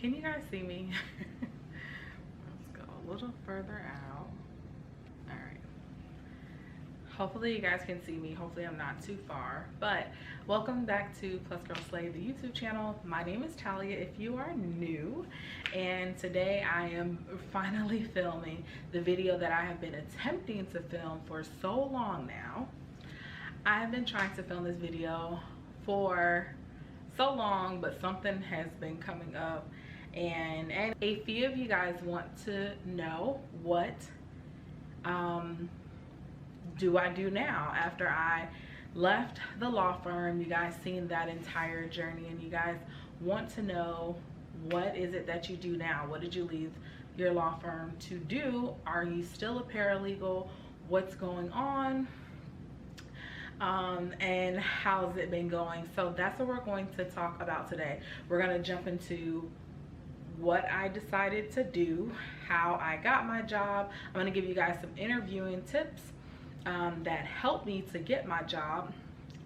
Can you guys see me? Let's go a little further out. All right. Hopefully you guys can see me. Hopefully I'm not too far. But welcome back to Plus Girl Slay, the YouTube channel. My name is Talia if you are new. And today I am finally filming the video that I have been attempting to film for so long now. I have been trying to film this video for so long, but something has been coming up. And a few of you guys want to know what do I do now after I left the law firm. You guys seen that entire journey, and you guys want to know, what is it that you do now? What did you leave your law firm to do? Are you still a paralegal? What's going on? And how's it been going? So that's what we're going to talk about today. We're going to jump into what I decided to do, how I got my job. I'm going to give you guys some interviewing tips that helped me to get my job,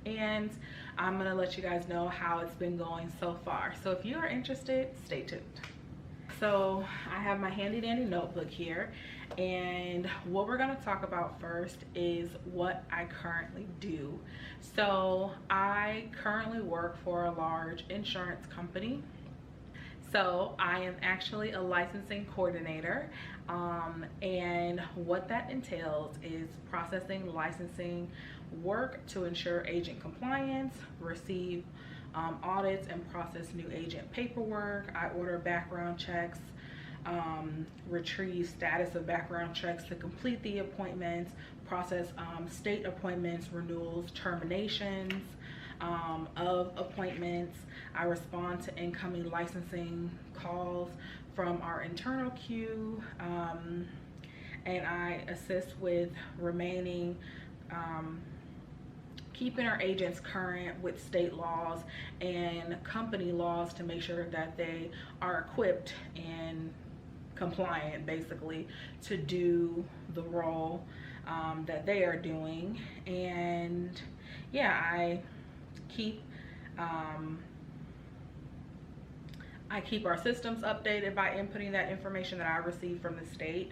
and I'm going to let you guys know how it's been going so far. So if you are interested, stay tuned. So I have my handy dandy notebook here, and what we're going to talk about first is what I currently do. So I currently work for a large insurance company. So I am actually a licensing coordinator, and what that entails is processing licensing work to ensure agent compliance, receive audits, and process new agent paperwork. I order background checks, retrieve status of background checks to complete the appointments, process state appointments, renewals, terminations of appointments. I respond to incoming licensing calls from our internal queue, and I assist with remaining keeping our agents current with state laws and company laws to make sure that they are equipped and compliant, basically, to do the role that they are doing. And yeah, I keep our systems updated by inputting that information that I receive from the state.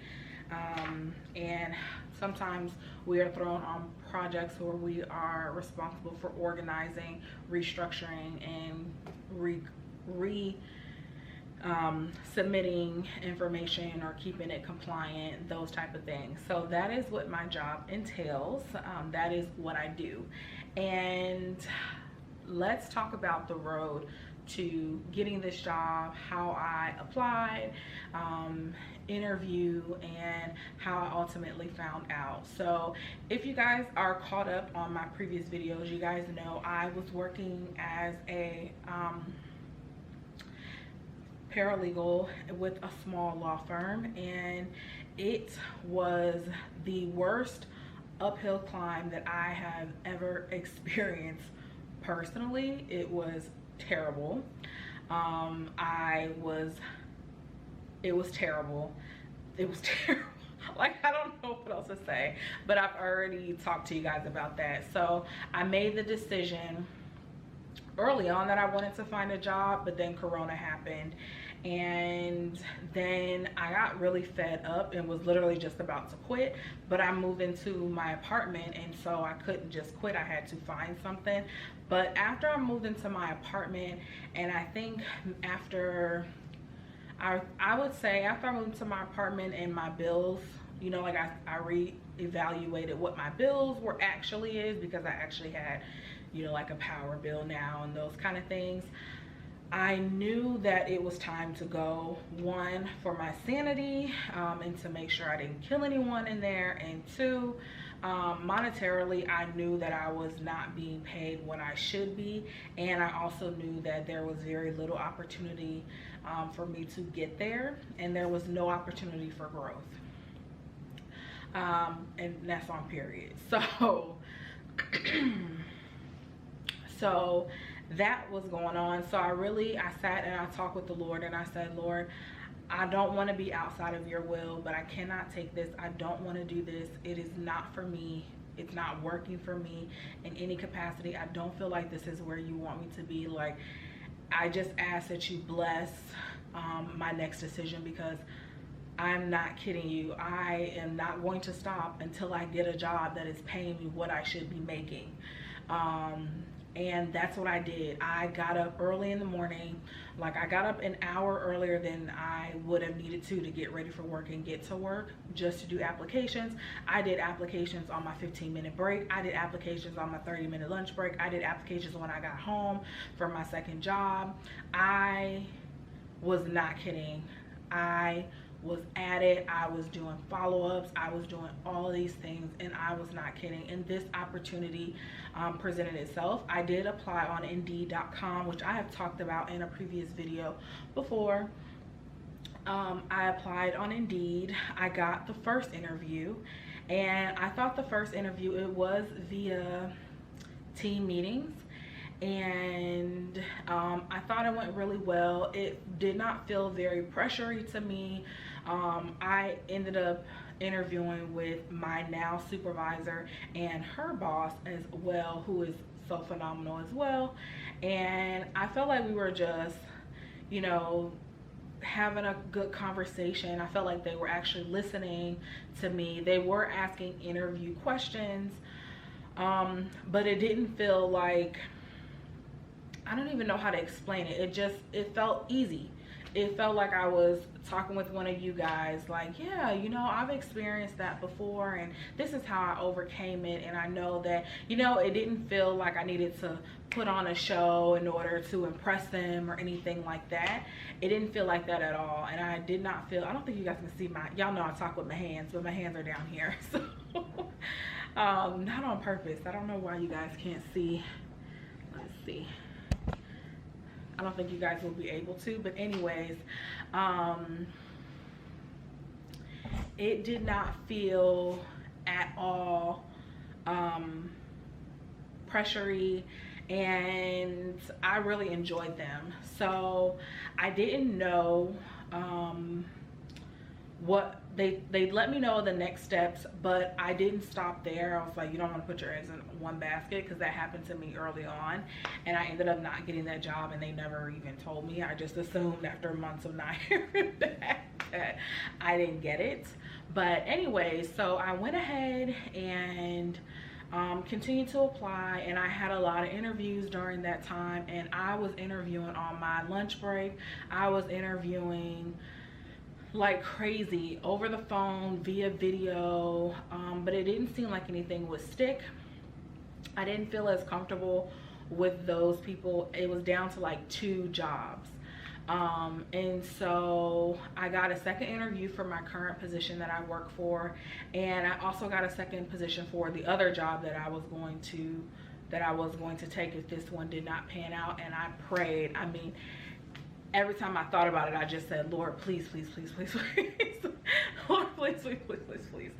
And sometimes we are thrown on projects where we are responsible for organizing, restructuring, and submitting information or keeping it compliant, those type of things. So that is what my job entails. That is what I do. And let's talk about the road to getting this job, how I applied, interview, and how I ultimately found out. So if you guys are caught up on my previous videos, you guys know I was working as a paralegal with a small law firm, and it was the worst uphill climb that I have ever experienced personally. It was terrible. It was terrible. Like, I don't know what else to say, but I've already talked to you guys about that. So I made the decision early on that I wanted to find a job, but then Corona happened, and then I got really fed up and was literally just about to quit. But I moved into my apartment, and so I couldn't just quit. I had to find something. But after I moved into my apartment, and I think after I would say after I moved into my apartment and my bills, you know, like I re-evaluated what my bills were actually is, because I actually had, you know, like a power bill now and those kind of things. I knew that it was time to go, one, for my sanity, and to make sure I didn't kill anyone in there, and two, monetarily, I knew that I was not being paid what I should be, and I also knew that there was very little opportunity for me to get there, and there was no opportunity for growth, and that's on period. So that was going on. So I sat and I talked with the Lord, and I said, Lord, I don't want to be outside of your will, but I cannot take this. I don't want to do this. It is not for me. It's not working for me in any capacity. I don't feel like this is where you want me to be. Like, I just ask that you bless my next decision, because I'm not kidding you. I am not going to stop until I get a job that is paying me what I should be making. And that's what I did. I got up early in the morning. Like, I got up an hour earlier than I would have needed to get ready for work and get to work, just to do applications. I did applications on my 15-minute break. I did applications on my 30-minute lunch break. I did applications when I got home from my second job. I was not kidding. I was at it. I was doing follow-ups. I was doing all of these things, and I was not kidding. And this opportunity presented itself. I did apply on Indeed.com, which I have talked about in a previous video before. I applied on Indeed. I got the first interview, and I thought the first interview, it was via team meetings, and I thought it went really well. It did not feel very pressury to me. I ended up interviewing with my now supervisor and her boss as well, who is so phenomenal as well, and I felt like we were just, you know, having a good conversation. I felt like they were actually listening to me. They were asking interview questions, but it didn't feel like, I don't even know how to explain it. It felt easy. It felt like I was talking with one of you guys, like, yeah, you know, I've experienced that before, and this is how I overcame it. And I know that, you know, it didn't feel like I needed to put on a show in order to impress them or anything like that. It didn't feel like that at all. And I did not feel, I don't think you guys can see y'all know I talk with my hands, but my hands are down here. So not on purpose. I don't know why you guys can't see. Let's see. I don't think you guys will be able to, but anyways, it did not feel at all pressury, and I really enjoyed them. So I didn't know what they let me know the next steps, but I didn't stop there. I was like, you don't want to put your eggs in one basket, because that happened to me early on, and I ended up not getting that job, and they never even told me. I just assumed after months of not hearing back that I didn't get it. But anyway, so I went ahead and continued to apply, and I had a lot of interviews during that time, and I was interviewing on my lunch break. I was interviewing like crazy over the phone, via video, but it didn't seem like anything would stick. I didn't feel as comfortable with those people. It was down to like 2 jobs, and so I got a second interview for my current position that I work for, and I also got a second position for the other job that I was going to take if this one did not pan out. And I prayed. I mean, every time I thought about it, I just said, Lord, please, please, please, please, please. Lord, please, please, please, please, please.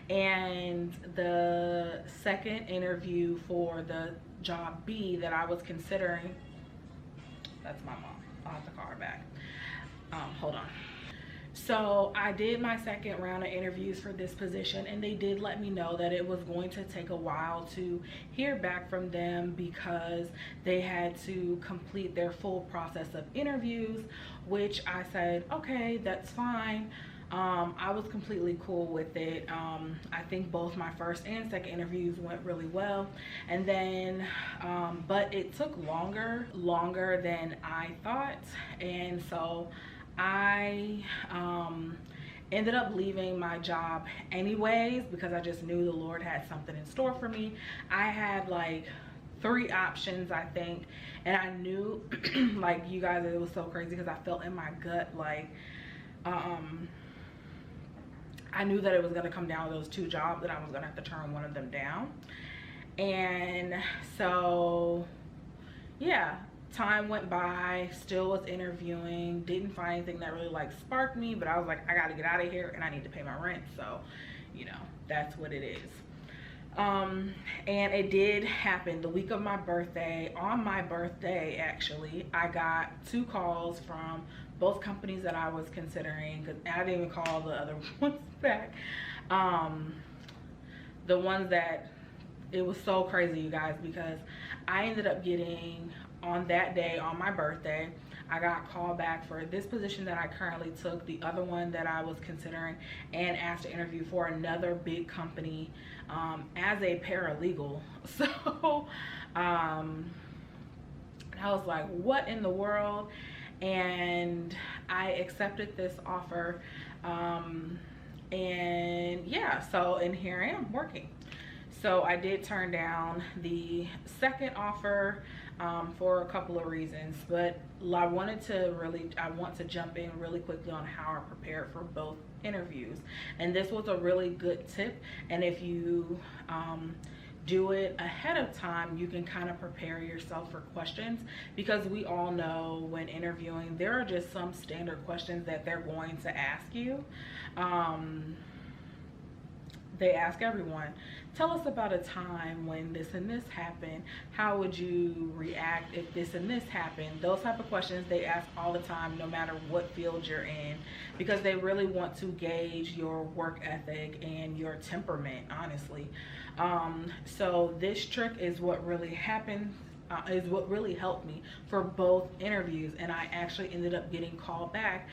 And the second interview for the job B that I was considering, that's my mom. I'll have to call her back. Hold on. So I did my second round of interviews for this position, and they did let me know that it was going to take a while to hear back from them, because they had to complete their full process of interviews, which I said, okay, that's fine. I was completely cool with it. I think both my first and second interviews went really well, and then but it took longer than I thought, and so I ended up leaving my job anyways, because I just knew the Lord had something in store for me. I had like 3 options, I think, and I knew like, you guys, it was so crazy, because I felt in my gut like I knew that it was going to come down to those 2 jobs, that I was going to have to turn one of them down. And so yeah, time went by, still was interviewing, didn't find anything that really like sparked me, but I was like, I gotta get out of here, and I need to pay my rent, so you know, that's what it is. And it did happen the week of my birthday. On my birthday, actually, I got 2 calls from both companies that I was considering, because I didn't even call the other ones back. The ones that, it was so crazy, you guys, because I ended up getting, on that day, on my birthday, I got called back for this position that I currently took, the other one that I was considering, and asked to interview for another big company as a paralegal. So I was like, what in the world? And I accepted this offer, and yeah, so, and here I am working. So I did turn down the second offer for a couple of reasons, but I want to jump in really quickly on how I prepared for both interviews. And this was a really good tip, and if you do it ahead of time, you can kind of prepare yourself for questions, because we all know when interviewing there are just some standard questions that they're going to ask you. They ask everyone, tell us about a time when this and this happened. How would you react if this and this happened? Those type of questions they ask all the time, no matter what field you're in, because they really want to gauge your work ethic and your temperament, honestly. So this trick is what really happened. Is what really helped me for both interviews, and I actually ended up getting called back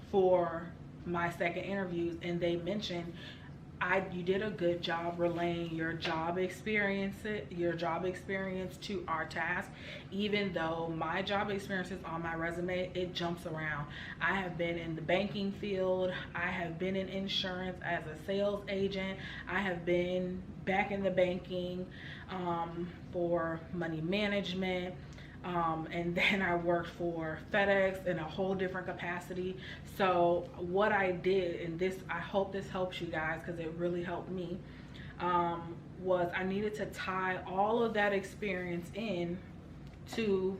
for my second interviews, and they mentioned you did a good job relaying your job experience to our task. Even though my job experience is on my resume, it jumps around. I have been in the banking field, I have been in insurance as a sales agent, I have been back in the banking for money management, and then I worked for FedEx in a whole different capacity. So what I did, and this, I hope this helps you guys because it really helped me, was I needed to tie all of that experience in to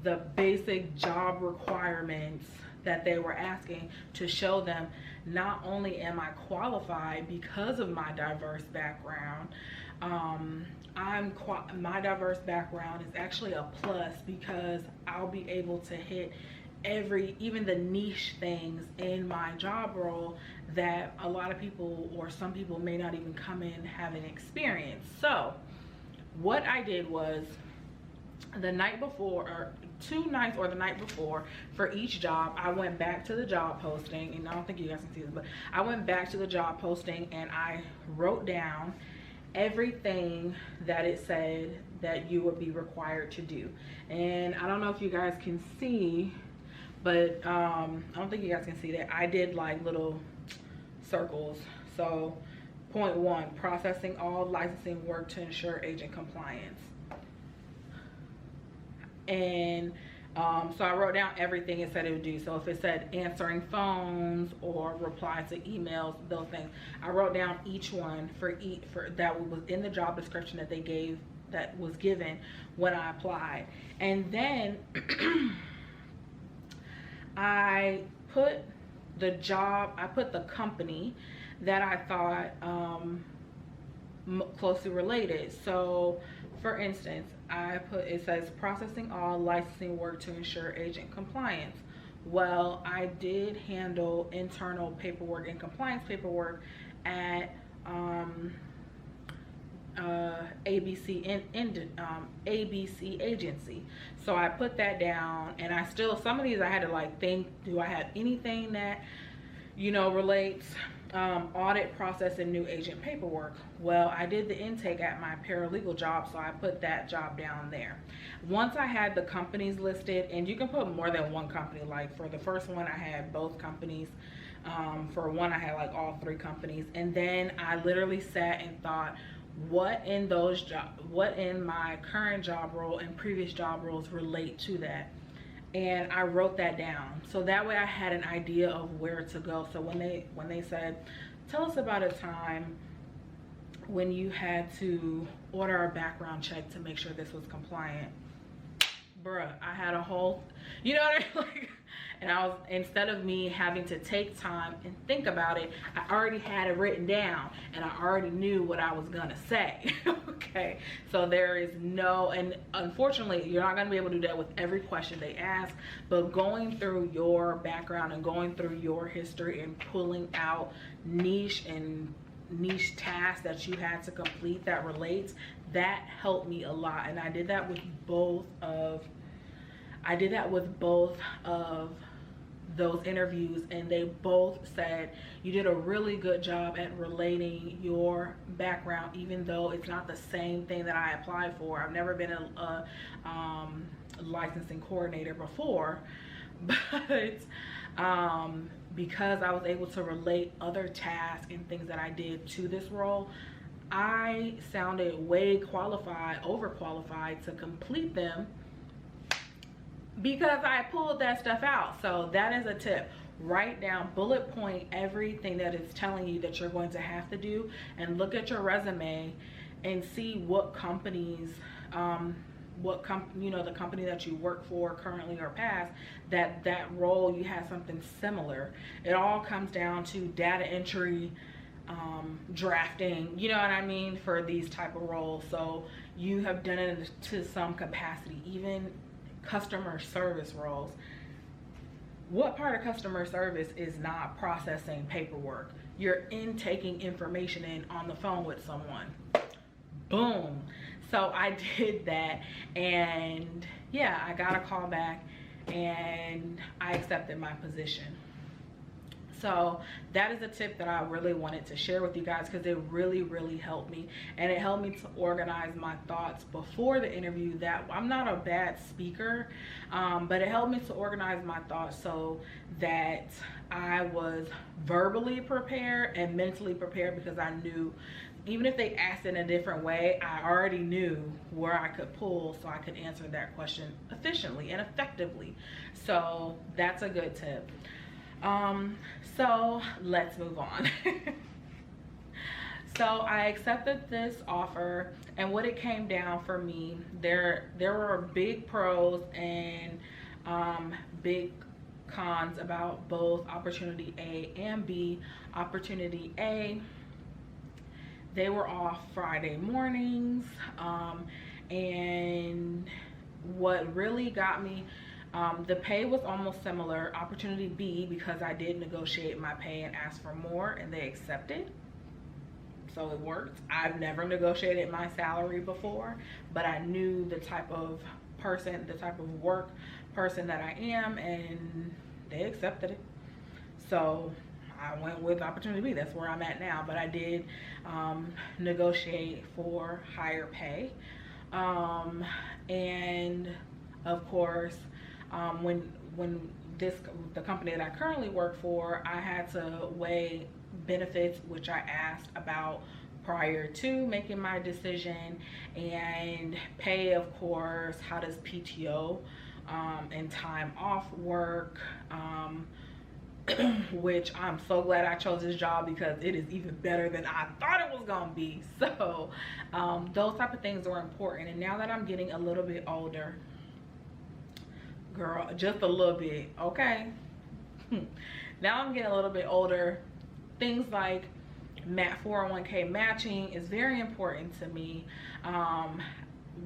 the basic job requirements that they were asking, to show them not only am I qualified because of my diverse background, my diverse background is actually a plus, because I'll be able to hit even the niche things in my job role that a lot of people, or some people, may not even come in having experience. So what I did was, the night before, or 2 nights, or the night before, for each job, I went back to the job posting, and I don't think you guys can see this, but I went back to the job posting and I wrote down everything that it said that you would be required to do. And I don't know if you guys can see, but I don't think you guys can see that I did like little circles. So point 1, processing all licensing work to ensure agent compliance. And so I wrote down everything it said it would do. So if it said answering phones or reply to emails, those things, I wrote down each one for that was in the job description that they gave, that was given when I applied. And then I put the company that I thought closely related. So for instance, it says processing all licensing work to ensure agent compliance. Well, I did handle internal paperwork and compliance paperwork at ABC ABC agency. So I put that down, and I still, some of these I had to like think, do I have anything that, you know, relates audit process and new agent paperwork. Well, I did the intake at my paralegal job, so I put that job down there. Once I had the companies listed, and you can put more than one company, like for the first one I had both companies, for one I had like all 3 companies, and then I literally sat and thought, what in my current job role and previous job roles relate to that, and I wrote that down, so that way I had an idea of where to go. So when they said, tell us about a time when you had to order a background check to make sure this was compliant, bruh, I had a whole, you know what I mean? Like, and I was, instead of me having to take time and think about it, I already had it written down and I already knew what I was gonna say. Okay, so there is no, and unfortunately you're not gonna be able to do that with every question they ask, but going through your background and going through your history and pulling out niche tasks that you had to complete that relates, that helped me a lot. And I did that with both of I did that with both of those interviews, and they both said you did a really good job at relating your background, even though it's not the same thing that I applied for. I've never been a licensing coordinator before, but because I was able to relate other tasks and things that I did to this role, I sounded way overqualified to complete them, because I pulled that stuff out. So that is a tip. Write down, bullet point everything that it's telling you that you're going to have to do, and look at your resume and see what companies, the company that you work for currently or past, that role you had something similar. It all comes down to data entry, drafting, you know what I mean, for these type of roles. So you have done it to some capacity. Even customer service roles, what part of customer service is not processing paperwork? You're taking information in on the phone with someone. Boom. So I did that, and yeah, I got a call back and I accepted my position. So that is a tip that I really wanted to share with you guys, because it really helped me, and it helped me to organize my thoughts before the interview. That I'm not a bad speaker, but it helped me to organize my thoughts so that I was verbally prepared and mentally prepared, because I knew even if they asked in a different way, I already knew where I could pull so I could answer that question efficiently and effectively. So that's a good tip. So let's move on. So I accepted this offer, and what it came down for me, there were big pros and big cons about both opportunity A and B. Opportunity A, they were off Friday mornings, and what really got me, the pay was almost similar. Opportunity B, because I did negotiate my pay and ask for more, and they accepted, so it worked. I've never negotiated my salary before, but I knew the type of person, the type of work person that I am, and they accepted it. So I went with opportunity B. That's where I'm at now, but I did negotiate for higher pay, and of course, when the company that I currently work for, I had to weigh benefits, which I asked about prior to making my decision, and pay, of course. How does PTO and time off work, which I'm so glad I chose this job, because it is even better than I thought it was gonna be. So those type of things are important. And now that I'm getting a little bit older, girl, just a little bit, okay? Now I'm getting a little bit older, things like 401k matching is very important to me.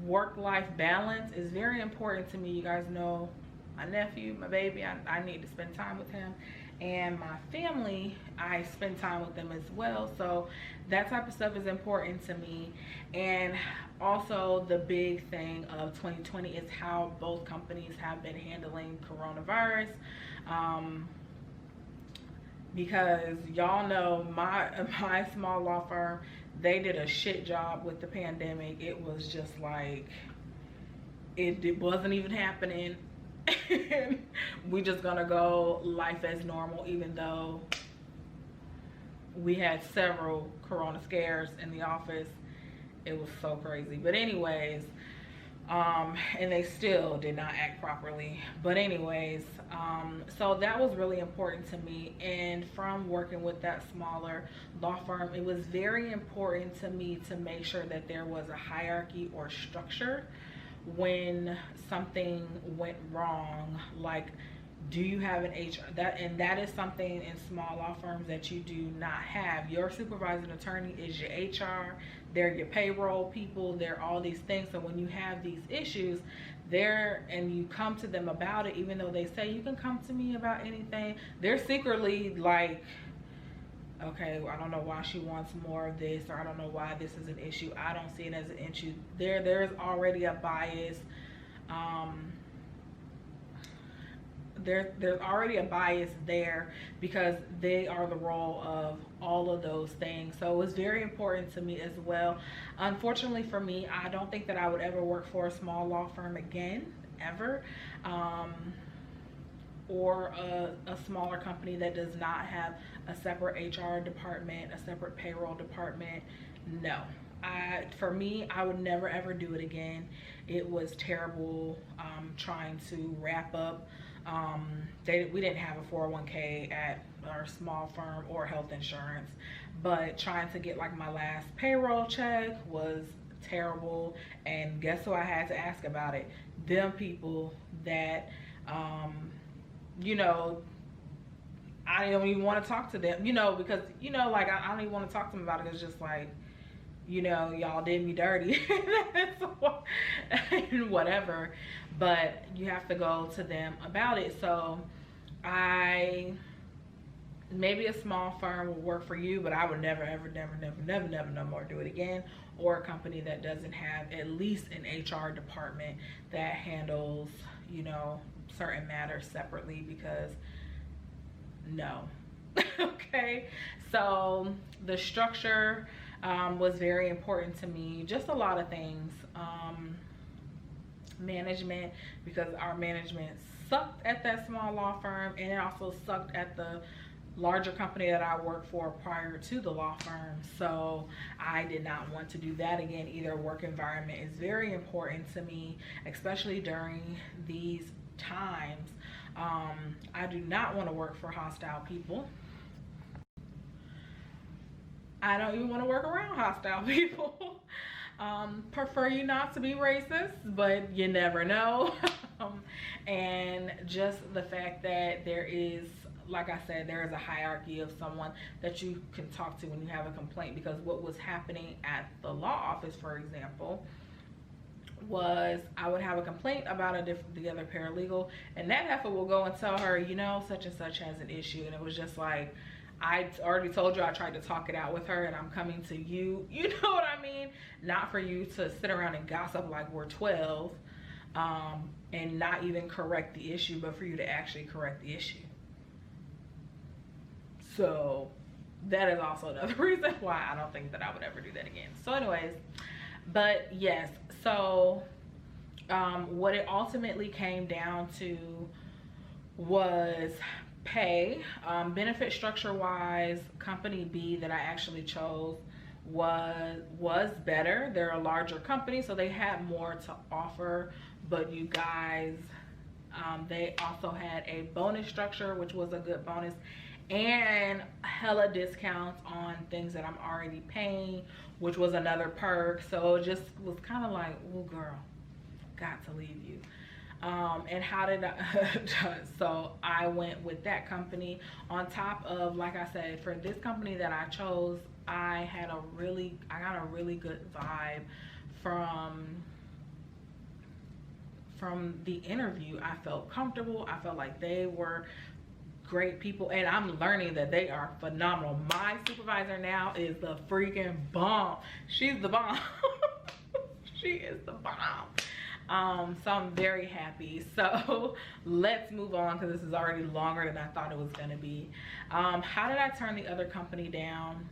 Work-life balance is very important to me. You guys know my nephew, my baby, I need to spend time with him, and my family, I spend time with them as well. So that type of stuff is important to me. And also the big thing of 2020 is how both companies have been handling coronavirus, because y'all know my small law firm, they did a shit job with the pandemic. It was just like it wasn't even happening. We just gonna go life as normal, even though we had several corona scares in the office. It was so crazy. But anyways, and they still did not act properly. But anyways, so that was really important to me. And from working with that smaller law firm, it was very important to me to make sure that there was a hierarchy or structure when something went wrong. Like, do you have an HR? That is something in small law firms that you do not have. Your supervising attorney is your HR, they're your payroll people, they're all these things. So when you have these issues there and you come to them about it, even though they say you can come to me about anything, they're secretly like, okay, I don't know why she wants more of this, or I don't know why this is an issue. I don't see it as an issue. There's already a bias there's already a bias there because they are the role of all of those things. So it was very important to me as well. Unfortunately for me, I don't think that I would ever work for a small law firm again, ever. Or a smaller company that does not have a separate HR department, a separate payroll department. No, for me, I would never ever do it again. It was terrible trying to wrap up. We didn't have a 401k at our small firm or health insurance, but trying to get like my last payroll check was terrible. And guess who I had to ask about it? Them people that you know, I don't even want to talk to them, you know, because, you know, like I don't even want to talk to them about it. It's just like, you know, y'all did me dirty and whatever, but you have to go to them about it. So maybe a small firm will work for you, but I would never ever never no more do it again. Or a company that doesn't have at least an HR department that handles, you know, certain matters separately, because no. Okay, so the structure was very important to me. Just a lot of things. Management, because our management sucked at that small law firm, and it also sucked at the larger company that I worked for prior to the law firm. So I did not want to do that again either. Work environment is very important to me, especially during these times. I do not want to work for hostile people. I don't even want to work around hostile people. Prefer you not to be racist, but you never know. And just the fact that there is, like I said, there is a hierarchy of someone that you can talk to when you have a complaint. Because what was happening at the law office, for example, was I would have a complaint about the other paralegal, and that heifer will go and tell her, you know, such and such has an issue. And it was just like, I already told you I tried to talk it out with her, and I'm coming to you, you know what I mean? Not for you to sit around and gossip like we're 12 and not even correct the issue, but for you to actually correct the issue. So that is also another reason why I don't think that I would ever do that again. So anyways, but yes, so what it ultimately came down to was pay. Benefit structure wise, company B that I actually chose was better. They're a larger company, so they had more to offer. But you guys, they also had a bonus structure, which was a good bonus, and hella discounts on things that I'm already paying, which was another perk. So it just was kind of like, oh girl, got to leave you. And how did I so I went with that company. On top of, like I said, for this company that I chose, I got a really good vibe from the interview. I felt comfortable. I felt like they were great people, and I'm learning that they are phenomenal. My supervisor now is the freaking bomb. She's the bomb. She is the bomb. So I'm very happy. So let's move on, because this is already longer than I thought it was going to be. How did I turn the other company down?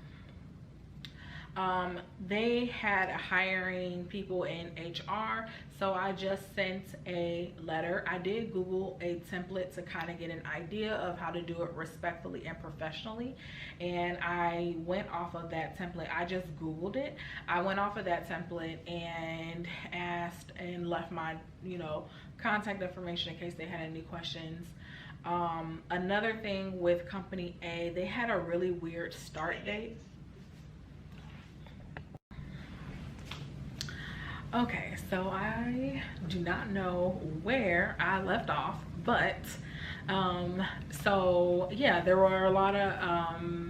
They had hiring people in HR, so I just sent a letter. I did Google a template to kind of get an idea of how to do it respectfully and professionally, and I went off of that template. I just Googled it. I went off of that template and asked and left my, you know, contact information in case they had any questions. Another thing with company A, they had a really weird start date. Okay, so I do not know where I left off, but so yeah, there were a lot of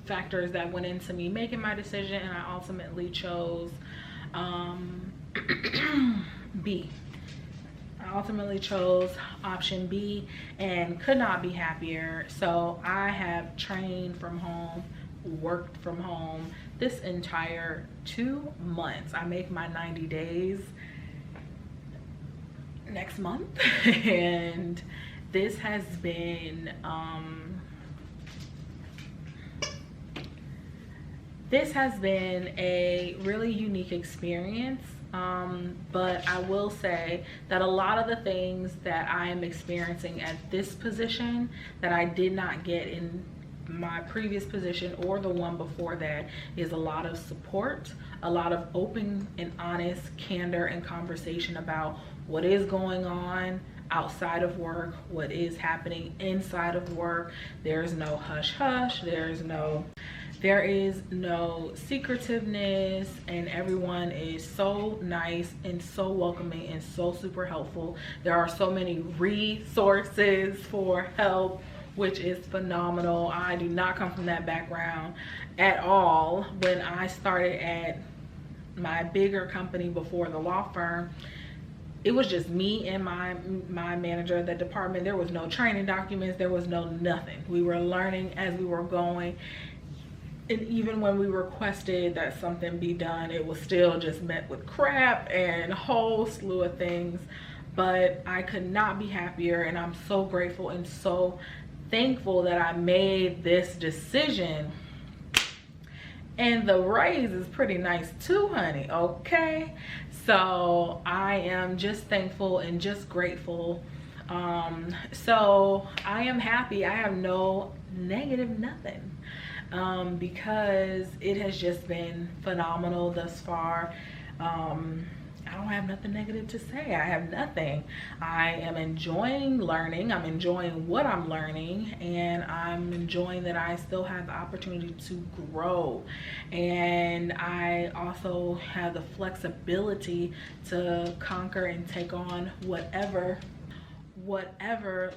factors that went into me making my decision, and I ultimately chose B. I ultimately chose option B and could not be happier. So I have trained from home, worked from home this entire 2 months. I make my 90 days next month, and this has been a really unique experience. But I will say that a lot of the things that I am experiencing at this position that I did not get in my previous position or the one before that is a lot of support, a lot of open and honest candor and conversation about what is going on outside of work, what is happening inside of work. There's no hush hush, there is no secretiveness, and everyone is so nice and so welcoming and so super helpful. There are so many resources for help, which is phenomenal. I do not come from that background at all. When I started at my bigger company before the law firm, it was just me and my manager of the department. There was no training documents, there was no nothing. We were learning as we were going. And even when we requested that something be done, it was still just met with crap and a whole slew of things. But I could not be happier, and I'm so grateful and so thankful that I made this decision. And the raise is pretty nice too, honey, okay? So I am just thankful and just grateful. So I am happy. I have no negative nothing. Because it has just been phenomenal thus far. I don't have nothing negative to say. I have nothing. I am enjoying learning. I'm enjoying what I'm learning, and I'm enjoying that I still have the opportunity to grow. And I also have the flexibility to conquer and take on whatever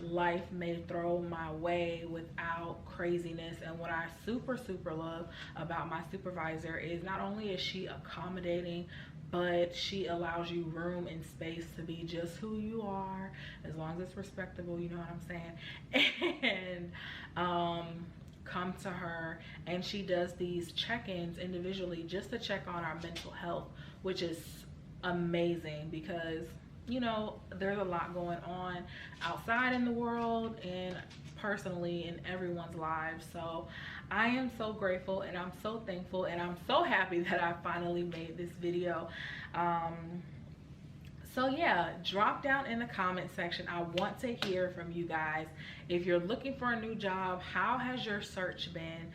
life may throw my way without craziness. And what I super love about my supervisor is not only is she accommodating, but she allows you room and space to be just who you are, as long as it's respectable, you know what I'm saying? And come to her, and she does these check-ins individually just to check on our mental health, which is amazing, because you know, there's a lot going on outside in the world and personally in everyone's lives. So I am so grateful, and I'm so thankful, and I'm so happy that I finally made this video. So yeah, drop down in the comment section. I want to hear from you guys. If you're looking for a new job, how has your search been?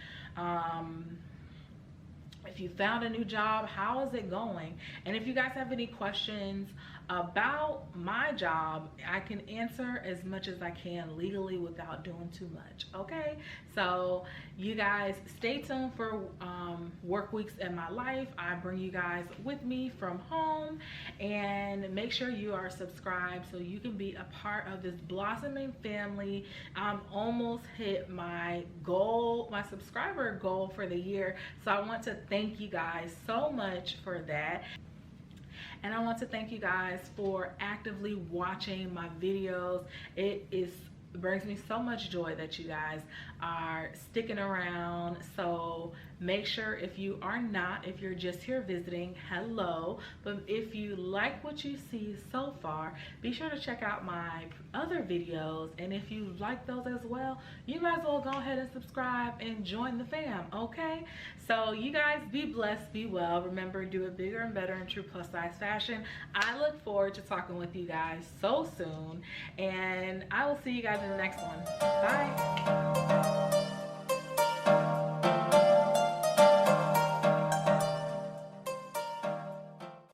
If you found a new job, how is it going? And if you guys have any questions about my job, I can answer as much as I can legally without doing too much, okay? So you guys stay tuned for work weeks in my life. I bring you guys with me from home, and make sure you are subscribed so you can be a part of this blossoming family. I'm almost hit my goal, my subscriber goal for the year, so I want to thank you guys so much for that. And I want to thank you guys for actively watching my videos. It brings me so much joy that you guys are sticking around. So make sure, if you are not, if you're just here visiting, hello. But if you like what you see so far, be sure to check out my other videos. And if you like those as well, you guys will go ahead and subscribe and join the fam, okay? So you guys be blessed, be well. Remember, do it bigger and better in true plus size fashion. I look forward to talking with you guys so soon, and I will see you guys in the next one. Bye.